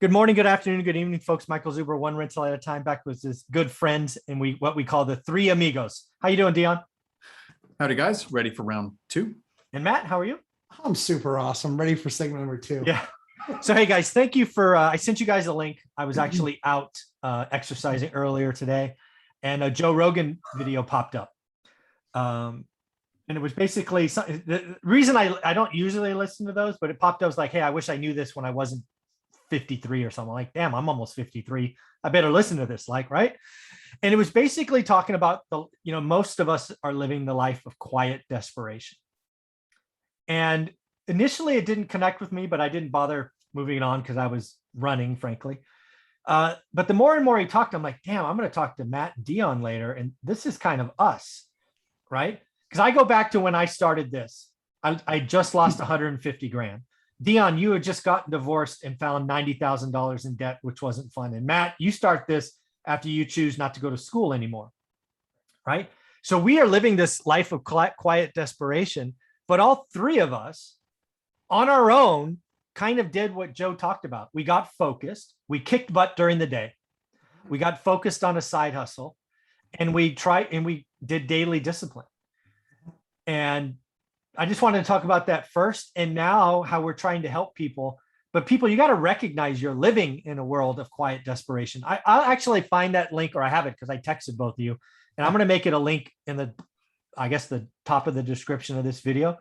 Good morning, good afternoon, good evening, folks. Michael Zuber, one rental at a time, back with his good friends, and what we call the three amigos. How you doing, Dion? Howdy, guys. Ready for round two? And Matt, how are you? I'm super awesome. Ready for segment number two. Yeah. So, hey guys, thank you for. I sent you guys a link. I was actually out exercising earlier today, and a Joe Rogan video popped up. And it was basically the reason I don't usually listen to those, but it popped up. I was like, hey, I wish I knew this when I wasn't 53 or something. Like, damn, I'm almost 53. I better listen to this, like, right? And it was basically talking about most of us are living the life of quiet desperation. And initially it didn't connect with me, but I didn't bother moving it on because I was running, frankly. But the more and more he talked, I'm like, damn, I'm going to talk to Matt and Dion later. And this is kind of us, right? Because I go back to when I started this. I just lost 150 grand. Dion, you had just gotten divorced and found $90,000 in debt, which wasn't fun. And Matt, you start this after you choose not to go to school anymore, right? So we are living this life of quiet desperation, but all three of us on our own kind of did what Joe talked about. We got focused. We kicked butt during the day. We got focused on a side hustle, and we did daily discipline. And I just wanted to talk about that first, and now how we're trying to help people. But people, you got to recognize you're living in a world of quiet desperation. I'll actually find that link, or I have it because I texted both of you, and I'm going to make it a link in the top of the description of this video,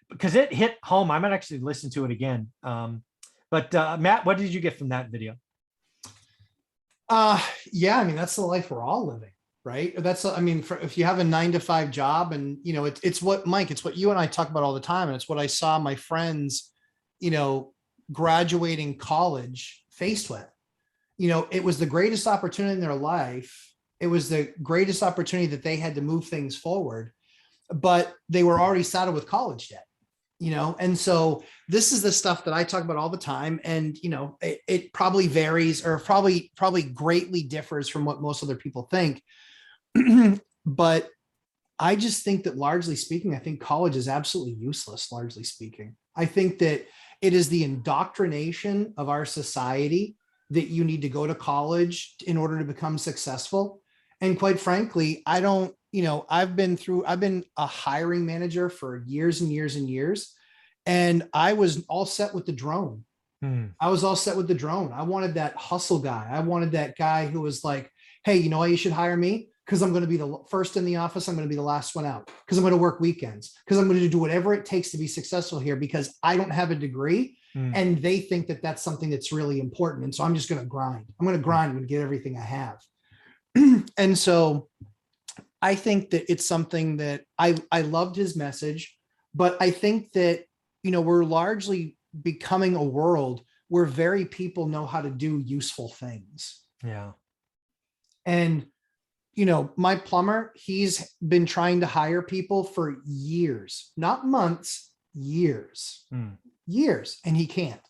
because it hit home. I might actually listen to it again. But Matt, what did you get from that video? Yeah, I mean, that's the life we're all living. Right. If you have a 9-to-5 job, and, it's what, Mike, it's what you and I talk about all the time. And it's what I saw my friends, graduating college faced with. It was the greatest opportunity in their life. It was the greatest opportunity that they had to move things forward, but they were already saddled with college debt, and so this is the stuff that I talk about all the time. And, it probably varies, or probably greatly differs from what most other people think. But I just think that, largely speaking, I think college is absolutely useless, largely speaking. I think that it is the indoctrination of our society that you need to go to college in order to become successful. And quite frankly, I've been a hiring manager for years and years and years. And I was all set with the drone. I was all set with the drone. I wanted that hustle guy. I wanted that guy who was like, hey, you know why you should hire me? Because I'm going to be the first in the office. I'm going to be the last one out, because I'm going to work weekends, because I'm going to do whatever it takes to be successful here, because I don't have a degree. And they think that that's something that's really important. And so I'm just going to grind. I'm going to grind and get everything I have. And so I think that it's something that I loved his message, but I think that, we're largely becoming a world where very people know how to do useful things. Yeah. And, my plumber, he's been trying to hire people for years, not months, years, years, and he can't.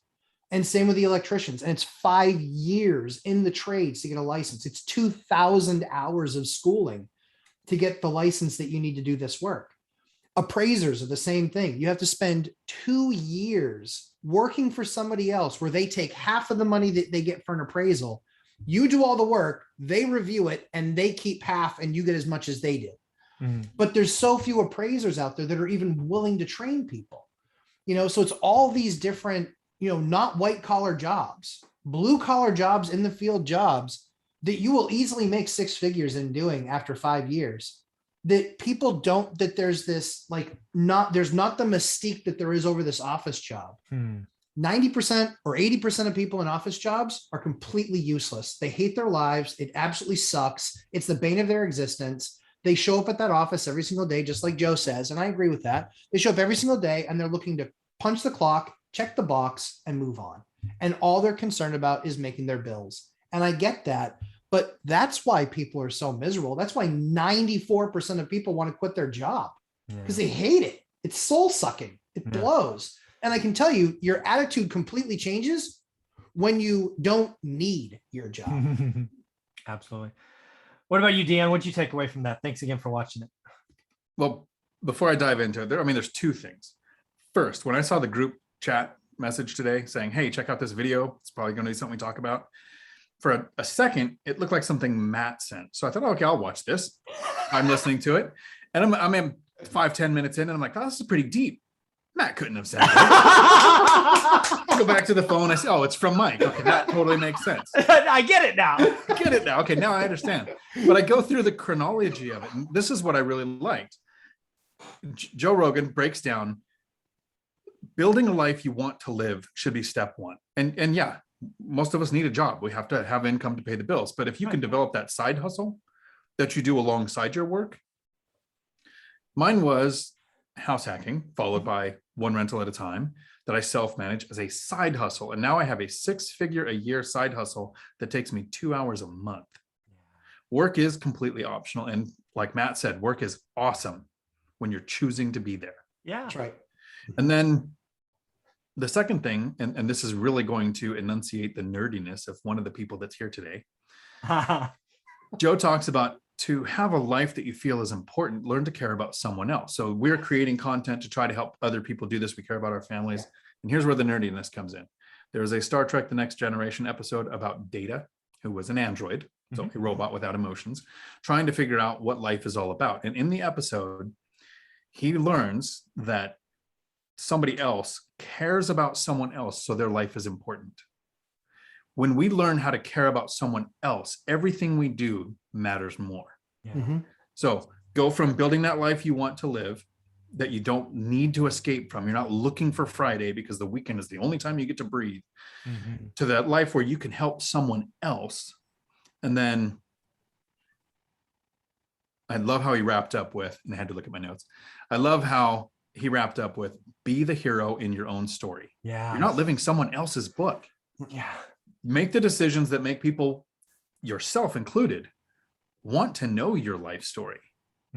And same with the electricians. And it's 5 years in the trades to get a license. It's 2,000 hours of schooling to get the license that you need to do this work. Appraisers are the same thing. You have to spend 2 years working for somebody else, where they take half of the money that they get for an appraisal. You do all the work, they review it, and they keep half, and you get as much as they did. But there's so few appraisers out there that are even willing to train people. So it's all these different, not white collar jobs, blue collar jobs, in the field jobs that you will easily make 6 figures in doing after 5 years. That people don't, that there's this, there's not the mystique that there is over this office job. 90% or 80% of people in office jobs are completely useless. They hate their lives. It absolutely sucks. It's the bane of their existence. They show up at that office every single day, just like Joe says. And I agree with that. They show up every single day, and they're looking to punch the clock, check the box, and move on. And all they're concerned about is making their bills. And I get that. But that's why people are so miserable. That's why 94% of people want to quit their job, because they hate it. It's soul sucking. It blows. And I can tell you, your attitude completely changes when you don't need your job. Absolutely. What about you, Deanne? What did you take away from that? Thanks again for watching it. Well, before I dive into it, there's 2 things. First, when I saw the group chat message today saying, hey, check out this video. It's probably going to be something we talk about. For a second, it looked like something Matt sent. So I thought, okay, I'll watch this. I'm listening to it. And I'm in 5-10 minutes in, and I'm like, oh, this is pretty deep. Matt couldn't have sent it. I go back to the phone. I say, oh, it's from Mike. Okay, that totally makes sense. I get it now. I get it now. Okay, now I understand. But I go through the chronology of it. And this is what I really liked. Joe Rogan breaks down building a life you want to live should be step one. And yeah, most of us need a job. We have to have income to pay the bills. But if you can develop that side hustle that you do alongside your work, mine was house hacking, followed by one rental at a time that I self-manage as a side hustle. And now I have a 6-figure a year side hustle that takes me 2 hours a month. Work is completely optional. And like Matt said, work is awesome when you're choosing to be there. Yeah. That's right. And then the second thing, and this is really going to enunciate the nerdiness of one of the people that's here today. Joe talks about to have a life that you feel is important, learn to care about someone else. So we're creating content to try to help other people do this. We care about our families. And here's where the nerdiness comes in. There was a Star Trek: The Next Generation episode about Data, who was an android, so a robot without emotions, trying to figure out what life is all about. And in the episode, he learns that somebody else cares about someone else, so their life is important. When we learn how to care about someone else, everything we do matters more. Yeah. Mm-hmm. So go from building that life you want to live, that you don't need to escape from. You're not looking for Friday because the weekend is the only time you get to breathe, to that life where you can help someone else. And then I love how he wrapped up with, and I had to look at my notes. I love how he wrapped up with, be the hero in your own story. Yeah. You're not living someone else's book. Yeah. Make the decisions that make people, yourself included, want to know your life story.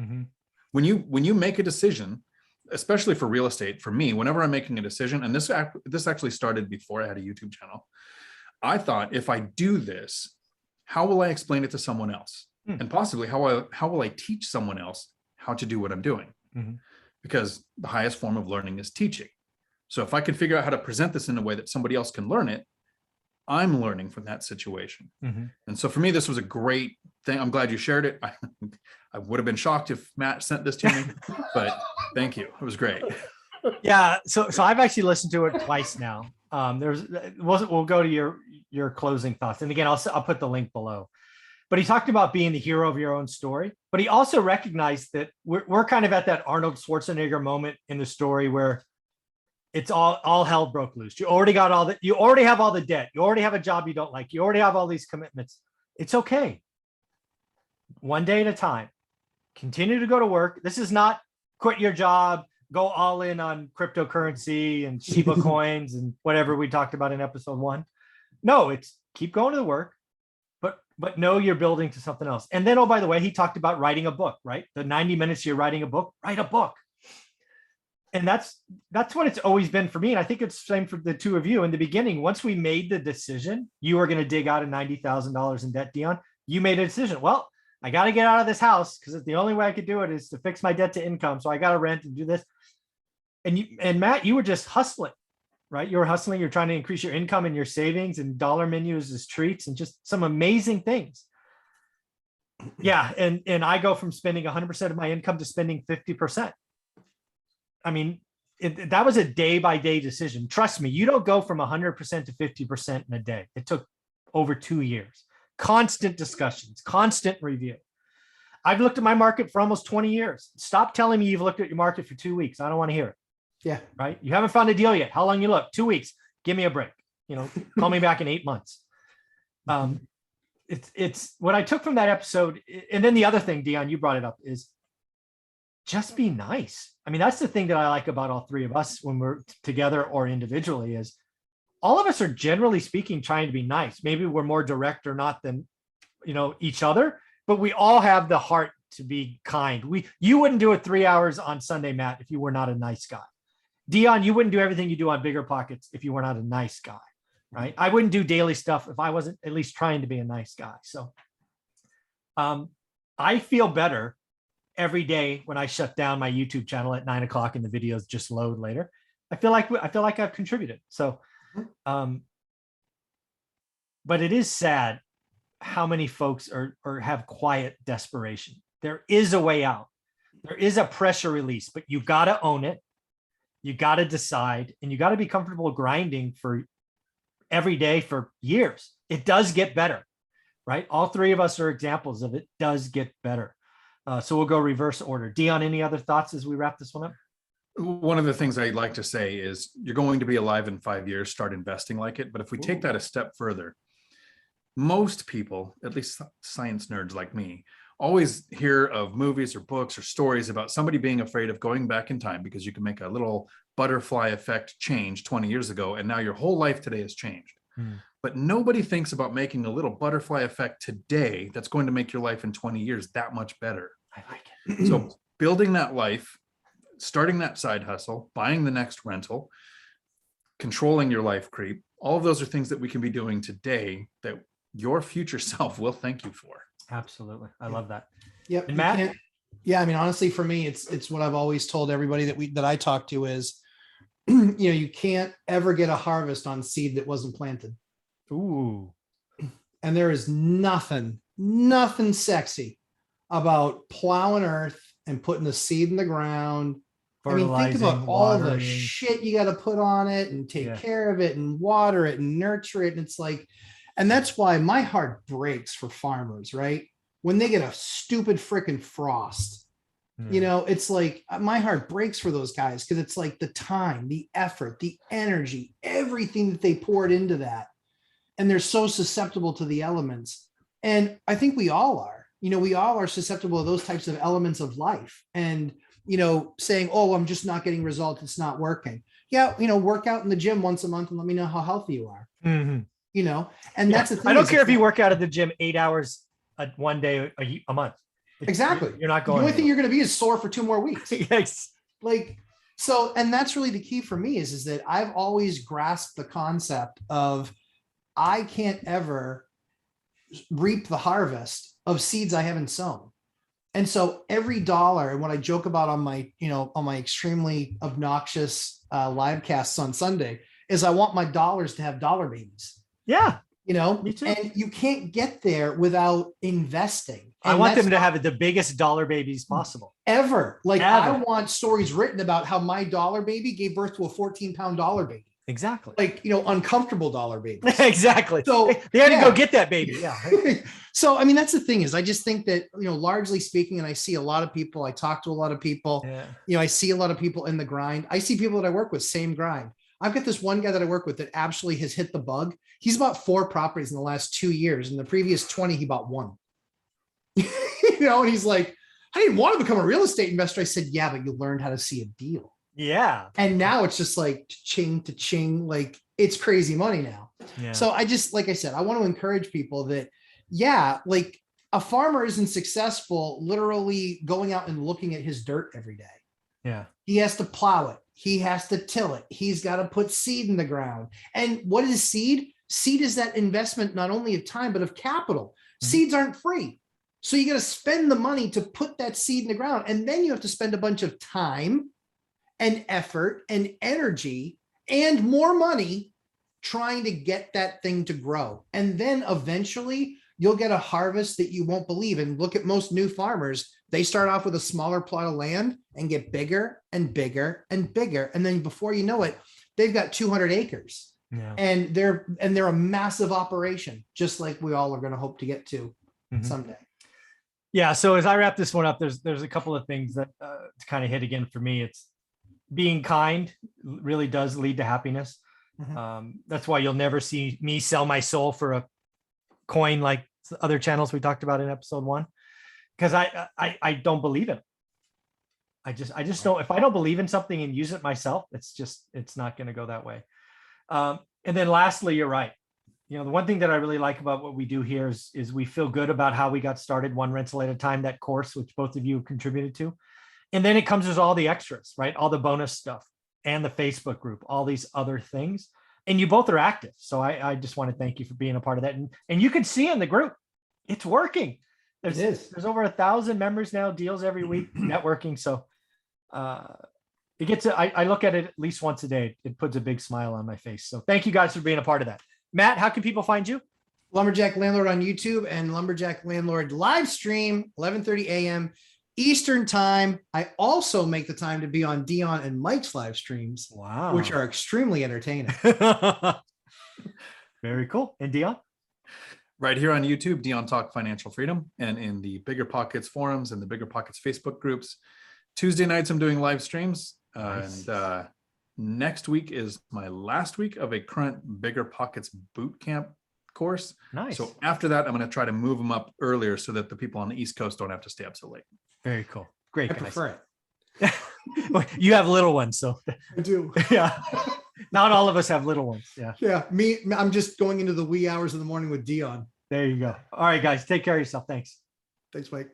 Mm-hmm. When you make a decision, especially for real estate, for me, whenever I'm making a decision, and this actually started before I had a YouTube channel, I thought, if I do this, how will I explain it to someone else? And possibly how will I teach someone else how to do what I'm doing? Because the highest form of learning is teaching. So if I can figure out how to present this in a way that somebody else can learn it, I'm learning from that situation. And so for me, this was a great thing. I'm glad you shared it. I would have been shocked if Matt sent this to me, but thank you. It was great. Yeah. So I've actually listened to it twice now. We'll go to your closing thoughts. And again, I'll put the link below. But he talked about being the hero of your own story. But he also recognized that we're kind of at that Arnold Schwarzenegger moment in the story where it's all hell broke loose. You already got you already have all the debt. You already have a job you don't like. You already have all these commitments. It's okay. One day at a time. Continue to go to work. This is not quit your job, go all in on cryptocurrency and Shiba coins and whatever we talked about in episode 1. No, it's keep going to the work, but know you're building to something else. And then, oh, by the way, he talked about writing a book, right? The 90 minutes you're writing a book, write a book. And that's what it's always been for me. And I think it's the same for the two of you in the beginning. Once we made the decision, you were going to dig out of $90,000 in debt, Dion, you made a decision. Well, I got to get out of this house because the only way I could do it is to fix my debt to income. So I got to rent and do this. And Matt, you were just hustling, right? You were hustling. You're trying to increase your income and your savings and dollar menus as treats and just some amazing things. Yeah. And I go from spending 100% of my income to spending 50%. I mean, that was a day-by-day decision. Trust me, you don't go from 100% to 50% in a day. It took over 2 years. Constant discussions, constant review. I've looked at my market for almost 20 years. Stop telling me you've looked at your market for 2 weeks. I don't want to hear it. Yeah. Right. You haven't found a deal yet. How long you look? 2 weeks. Give me a break. Call me back in 8 months. It's what I took from that episode. And then the other thing, Dion, you brought it up, is just be nice. I mean, that's the thing that I like about all three of us when we're together or individually is all of us are generally speaking trying to be nice. Maybe we're more direct or not than, each other, but we all have the heart to be kind. You wouldn't do it 3 hours on Sunday, Matt, if you were not a nice guy. Dion, you wouldn't do everything you do on Bigger Pockets if you were not a nice guy, right? I wouldn't do daily stuff if I wasn't at least trying to be a nice guy. So I feel better every day when I shut down my YouTube channel at 9 o'clock and the videos just load later, I feel like I've contributed. So, but it is sad how many folks are have quiet desperation. There is a way out. There is a pressure release, but you got to own it. You got to decide, and you got to be comfortable grinding for every day for years. It does get better, right? All three of us are examples of it does get better. So we'll go reverse order. Dion, any other thoughts as we wrap this one up? One of the things I like to say is you're going to be alive in 5 years, start investing like it. But if we take that a step further, most people, at least science nerds like me, always hear of movies or books or stories about somebody being afraid of going back in time because you can make a little butterfly effect change 20 years ago, and now your whole life today has changed. But nobody thinks about making a little butterfly effect today that's going to make your life in 20 years that much better. I like it. So building that life, starting that side hustle, buying the next rental, controlling your life creep, all of those are things that we can be doing today that your future self will thank you for. Absolutely. I love that. Yep. And Matt? Yeah. I mean, honestly, for me, it's what I've always told everybody that I talk to is, you can't ever get a harvest on seed that wasn't planted. Ooh. And there is nothing sexy about plowing earth and putting the seed in the ground. I mean, think about all the shit you got to put on it and take care of it and water it and nurture it. And it's like, and that's why my heart breaks for farmers, right? When they get a stupid freaking frost, it's like my heart breaks for those guys because it's like the time, the effort, the energy, everything that they poured into that. And they're so susceptible to the elements. And I think we all are, we all are susceptible to those types of elements of life. And, saying, oh, I'm just not getting results. It's not working. Yeah. Work out in the gym once a month and let me know how healthy you are. And that's the thing. I don't care if you work out at the gym 8 hours one day a month. Exactly. You're not going. The only thing you're going to be is sore for 2 more weeks. Yes. So, and that's really the key for me is that I've always grasped the concept of I can't ever reap the harvest of seeds I haven't sown. And so every dollar, and what I joke about on my extremely obnoxious live casts on Sunday is I want my dollars to have dollar babies. Yeah. Me too. And you can't get there without investing. And I want them to have the biggest dollar babies possible. Ever. I want stories written about how my dollar baby gave birth to a 14-pound dollar baby. Exactly. Uncomfortable dollar babies. Exactly. So they had to go get that baby. Yeah. So, I mean, that's the thing is I just think that, largely speaking, and I see a lot of people, I talk to a lot of people, I see a lot of people in the grind. I see people that I work with, same grind. I've got this one guy that I work with that actually has hit the bug. He's bought 4 properties in the last 2 years. In the previous 20, he bought 1. And he's like, I didn't want to become a real estate investor. I said, yeah, but you learned how to see a deal. Yeah. And now it's just like ching to ching, like it's crazy money now. Yeah. So I just, like I said, I want to encourage people that, a farmer isn't successful literally going out and looking at his dirt every day. Yeah. He has to plow it. He has to till it. He's got to put seed in the ground. And what is seed? Seed is that investment, not only of time, but of capital. Mm-hmm. Seeds aren't free. So you got to spend the money to put that seed in the ground. And then you have to spend a bunch of time and effort and energy and more money trying to get that thing to grow. And then eventually you'll get a harvest that you won't believe. And look at most new farmers. They start off with a smaller plot of land and get bigger and bigger and bigger. And then before you know it, they've got 200 acres. Yeah. And they're a massive operation, just like we all are going to hope to get to someday. Yeah. So as I wrap this one up, there's a couple of things that to kind of hit again for me. It's being kind really does lead to happiness. Mm-hmm. That's why you'll never see me sell my soul for a coin like other channels we talked about in episode 1, because I don't believe it. I just don't. If I don't believe in something and use it myself, it's not going to go that way. And then lastly, you're right. The one thing that I really like about what we do here is we feel good about how we got started, one rental at a time, that course, which both of you contributed to. And then it comes with all the extras, right? All the bonus stuff and the Facebook group, all these other things. And you both are active. So I just want to thank you for being a part of that. And you can see in the group, it's working. There's over 1,000 members now, deals every week, networking. So it gets, I look at it at least once a day. It puts a big smile on my face. So thank you guys for being a part of that. Matt, how can people find you? Lumberjack Landlord on YouTube and Lumberjack Landlord live stream, 11:30 a.m. Eastern time. I also make the time to be on Dion and Mike's live streams, Wow. which are extremely entertaining. Very cool. And Dion? Right here on YouTube, Dion Talk Financial Freedom, and in the Bigger Pockets forums and the Bigger Pockets Facebook groups. Tuesday nights, I'm doing live streams. Nice. And next week is my last week of a current Bigger Pockets boot camp course. Nice. So after that, I'm going to try to move them up earlier so that the people on the East Coast don't have to stay up so late. Very cool. Great. I prefer it. You have little ones, so I do. yeah. Not all of us have little ones. Yeah. Yeah, I'm just going into the wee hours of the morning with Dion. There you go. All right, guys. Take care of yourself. Thanks. Thanks, Mike.